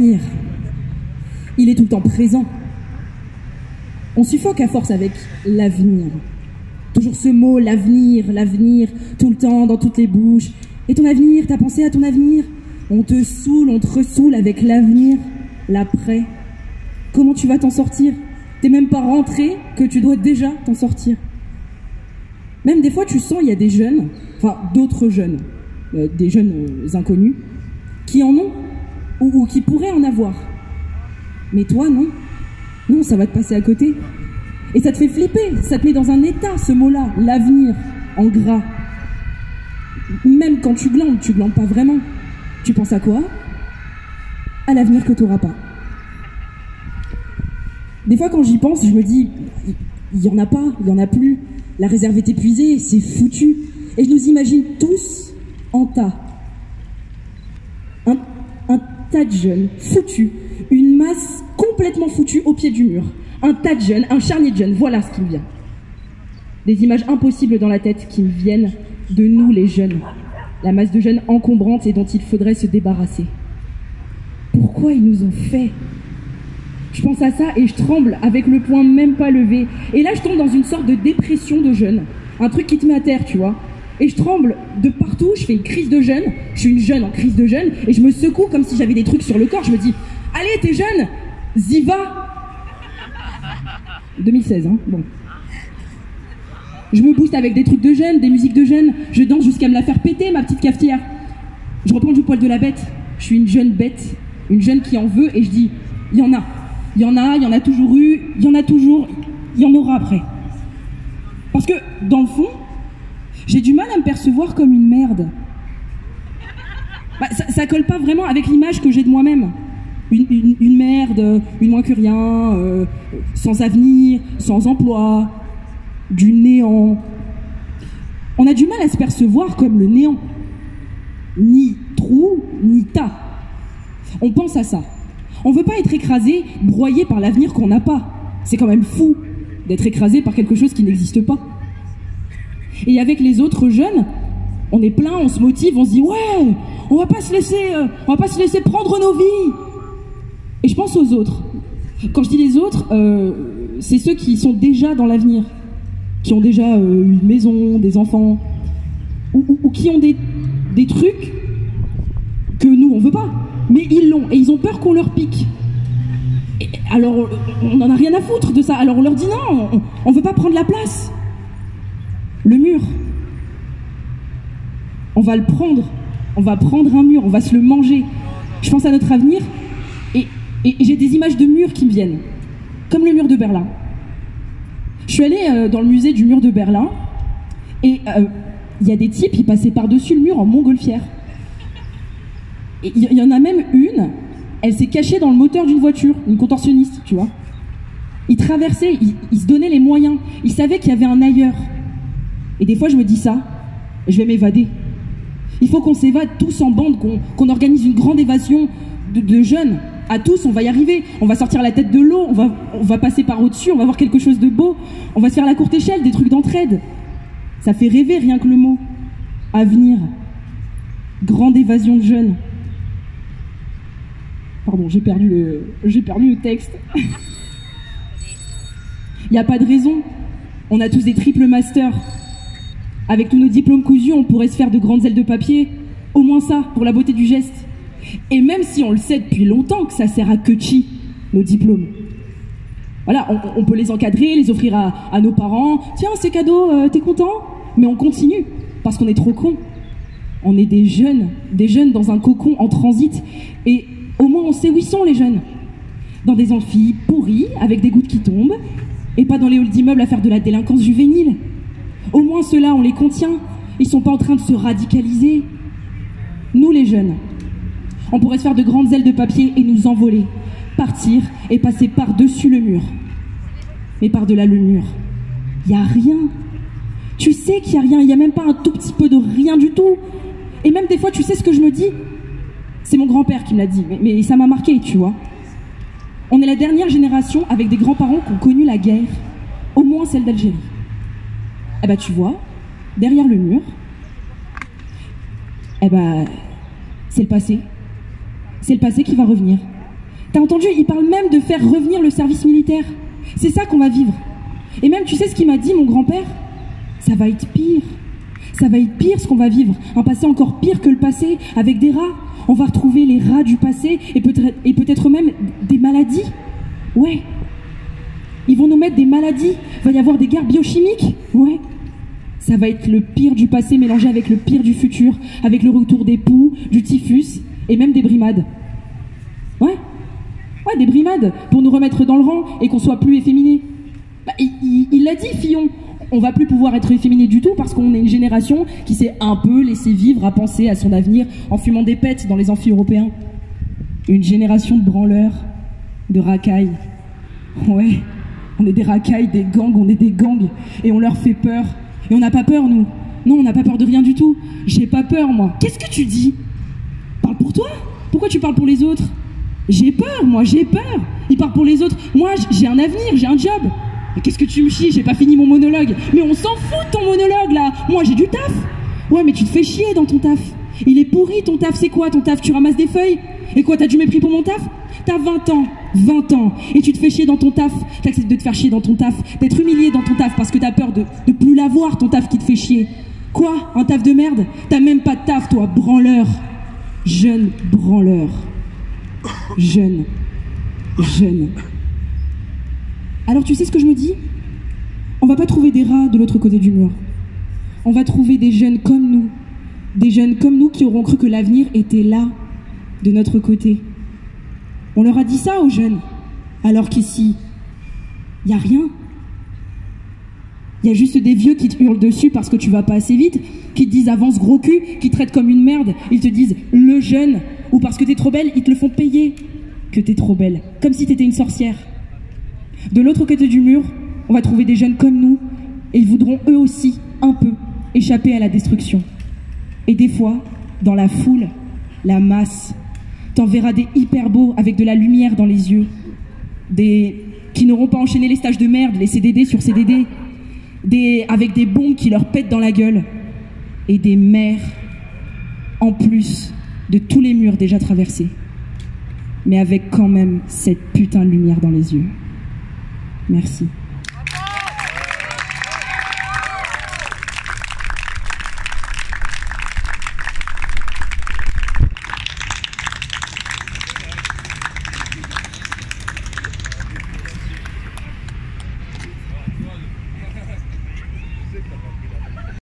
L'avenir, il est tout le temps présent. On suffoque à force avec l'avenir. Toujours ce mot, l'avenir, l'avenir, tout le temps, dans toutes les bouches. Et ton avenir, t'as pensé à ton avenir? On te saoule, on te ressoule avec l'avenir, l'après. Comment tu vas t'en sortir? T'es même pas rentré que tu dois déjà t'en sortir. Même des fois, tu sens, il y a des jeunes, enfin d'autres jeunes, des jeunes inconnus, qui en ont, ou qui pourraient en avoir. Mais toi, non. Non, ça va te passer à côté. Et ça te fait flipper, ça te met dans un état, ce mot-là, l'avenir, en gras. Même quand tu glandes pas vraiment. Tu penses à quoi? À l'avenir que t'auras pas. Des fois, quand j'y pense, je me dis, il y en a pas, il y en a plus. La réserve est épuisée, c'est foutu. Et je nous imagine tous en tas. Un tas de jeunes foutus, une masse complètement foutue au pied du mur. Un tas de jeunes, un charnier de jeunes, voilà ce qui me vient. Des images impossibles dans la tête qui me viennent de nous les jeunes. La masse de jeunes encombrante et dont il faudrait se débarrasser. Pourquoi ils nous ont fait? Je pense à ça et je tremble avec le poing même pas levé. Et là je tombe dans une sorte de dépression de jeûne. Un truc qui te met à terre, tu vois. Et je tremble de partout, je fais une crise de jeûne. Je suis une jeune en crise de jeûne et je me secoue comme si j'avais des trucs sur le corps. Je me dis, allez t'es jeune, Ziva. 2016, hein, bon. Je me booste avec des trucs de jeunes, des musiques de jeunes. Je danse jusqu'à me la faire péter, ma petite cafetière. Je reprends du poil de la bête. Je suis une jeune bête, une jeune qui en veut et je dis, il y en a. Il y en a toujours eu, il y en a toujours, il y en aura après. Parce que, dans le fond, j'ai du mal à me percevoir comme une merde. Bah, ça colle pas vraiment avec l'image que j'ai de moi-même. Une merde, une moins que rien, sans avenir, sans emploi, du néant. On a du mal à se percevoir comme le néant. Ni trou, ni tas. On pense à ça. On veut pas être écrasé, broyé par l'avenir qu'on n'a pas. C'est quand même fou d'être écrasé par quelque chose qui n'existe pas. Et avec les autres jeunes, on est plein, on se motive, on se dit ouais, on va pas se laisser prendre nos vies. Et je pense aux autres. Quand je dis les autres, c'est ceux qui sont déjà dans l'avenir, qui ont déjà une maison, des enfants, ou qui ont des trucs que nous on veut pas. Mais ils l'ont, et ils ont peur qu'on leur pique. Et alors, on n'en a rien à foutre de ça. Alors on leur dit non, on veut pas prendre la place. Le mur. On va le prendre. On va prendre un mur, on va se le manger. Je pense à notre avenir, et j'ai des images de murs qui me viennent. Comme le mur de Berlin. Je suis allée dans le musée du mur de Berlin, et il y a des types qui passaient par-dessus le mur en montgolfière. Il y en a même une, elle s'est cachée dans le moteur d'une voiture, une contorsionniste, tu vois. Ils traversaient, ils se donnaient les moyens, ils savaient qu'il y avait un ailleurs. Et des fois je me dis ça, je vais m'évader. Il faut qu'on s'évade tous en bande, qu'on organise une grande évasion de jeunes. À tous, on va y arriver, on va sortir la tête de l'eau, on va passer par au-dessus, on va voir quelque chose de beau, on va se faire la courte échelle, des trucs d'entraide. Ça fait rêver rien que le mot. Avenir. Grande évasion de jeunes. Pardon, j'ai perdu le texte. Il n'y a pas de raison. On a tous des triple masters. Avec tous nos diplômes cousus, on pourrait se faire de grandes ailes de papier. Au moins ça, pour la beauté du geste. Et même si on le sait depuis longtemps que ça sert à que chi, nos diplômes. Voilà, on peut les encadrer, les offrir à nos parents. Tiens, c'est cadeau, t'es content? Mais on continue, parce qu'on est trop cons. On est des jeunes dans un cocon en transit. Et au moins on sait où ils sont les jeunes. Dans des amphis pourris, avec des gouttes qui tombent, et pas dans les halls d'immeubles à faire de la délinquance juvénile. Au moins ceux-là, on les contient. Ils sont pas en train de se radicaliser. Nous les jeunes, on pourrait se faire de grandes ailes de papier et nous envoler, partir et passer par-dessus le mur. Mais par-delà le mur, il n'y a rien. Tu sais qu'il n'y a rien, il n'y a même pas un tout petit peu de rien du tout. Et même des fois, tu sais ce que je me dis? C'est mon grand-père qui me l'a dit, mais ça m'a marqué, tu vois. On est la dernière génération avec des grands-parents qui ont connu la guerre, au moins celle d'Algérie. Eh ben tu vois, derrière le mur, eh ben c'est le passé. C'est le passé qui va revenir. T'as entendu? Il parle même de faire revenir le service militaire. C'est ça qu'on va vivre. Et même, tu sais ce qu'il m'a dit, mon grand-père? Ça va être pire. Ça va être pire ce qu'on va vivre. Un passé encore pire que le passé, avec des rats. On va retrouver les rats du passé et peut-être même des maladies. Ouais. Ils vont nous mettre des maladies. Il va y avoir des guerres biochimiques. Ouais. Ça va être le pire du passé mélangé avec le pire du futur, avec le retour des poux, du typhus et même des brimades. Ouais. Ouais, des brimades pour nous remettre dans le rang et qu'on soit plus efféminés. Bah, il l'a dit, Fillon. On va plus pouvoir être efféminé du tout parce qu'on est une génération qui s'est un peu laissé vivre à penser à son avenir en fumant des pets dans les amphis européens. Une génération de branleurs, de racailles. Ouais, on est des racailles, des gangs, on est des gangs et on leur fait peur. Et on n'a pas peur, nous. Non, on n'a pas peur de rien du tout. J'ai pas peur, moi. Qu'est-ce que tu dis? Parle pour toi? Pourquoi tu parles pour les autres? J'ai peur, moi, j'ai peur. Il parle pour les autres. Moi, j'ai un avenir, j'ai un job. Mais qu'est-ce que tu me chies? J'ai pas fini mon monologue. Mais on s'en fout de ton monologue, là. Moi, j'ai du taf. Ouais, mais tu te fais chier dans ton taf. Il est pourri, ton taf. C'est quoi, ton taf? Tu ramasses des feuilles? Et quoi, t'as du mépris pour mon taf? T'as 20 ans, et tu te fais chier dans ton taf. T'acceptes de te faire chier dans ton taf, d'être humilié dans ton taf parce que t'as peur de plus l'avoir, ton taf qui te fait chier. Quoi? Un taf de merde? T'as même pas de taf, toi, branleur. Jeune branleur. Jeune. Alors tu sais ce que je me dis? On va pas trouver des rats de l'autre côté du mur. On va trouver des jeunes comme nous. Des jeunes comme nous qui auront cru que l'avenir était là, de notre côté. On leur a dit ça aux jeunes, alors qu'ici, il n'y a rien. Il y a juste des vieux qui te hurlent dessus parce que tu vas pas assez vite, qui te disent avance gros cul, qui te traitent comme une merde, ils te disent le jeune, ou parce que t'es trop belle, ils te le font payer que t'es trop belle, comme si t'étais une sorcière. De l'autre côté du mur, on va trouver des jeunes comme nous, et ils voudront eux aussi, un peu, échapper à la destruction. Et des fois, dans la foule, la masse, t'en verras des hyper beaux avec de la lumière dans les yeux, des qui n'auront pas enchaîné les stages de merde, les CDD sur CDD, avec des bombes qui leur pètent dans la gueule, et des mères, en plus de tous les murs déjà traversés, mais avec quand même cette putain de lumière dans les yeux. Merci.